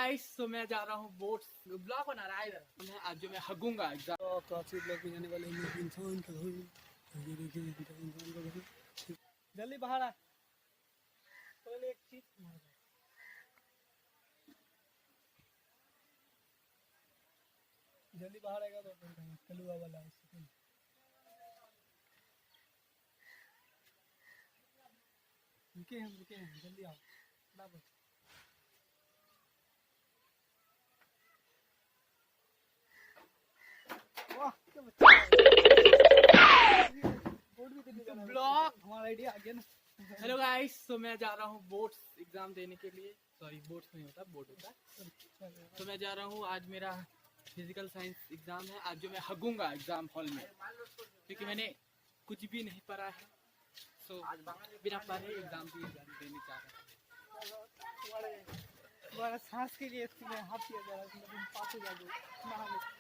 Guys, तो मैं जा रहा हूँ बोट ब्लॉग बना रहा है इधर। मैं आज जो मैं हगूंगा एग्जाम तो काफी ब्लॉग में जाने वाले हैं इंसान के घर। ये देखिए इंसान का घर। जल्दी बाहर आ। पहले एक चीज मार दो। जल्दी बाहर आएगा तो फिर कहीं कलुआ वाला है इससे। रुके हैं जल्दी आओ फटाफट। वाह क्या बच्चा बोर्ड भी दिल्ली जाना है। ब्लॉग। हमारा आइडिया आ गया ना। हेलो गाइस, तो मैं जा रहा हूँ बोट्स एग्जाम देने के लिए। सॉरी, बोट्स नहीं होता, बोट होता है। तो मैं जा रहा हूँ, आज मेरा फिजिकल साइंस एग्जाम है। आज जो मैं हगूंगा एग्जाम हॉल में, क्योंकि मैंने कुछ भी नहीं पढ़ा है। सो बिना पढ़े एग्जाम देने जा रहा हूँ। तुम्हारे सांस के लिए इसमें हाथ किया जा रहा है। तुम पास हो जाओगे।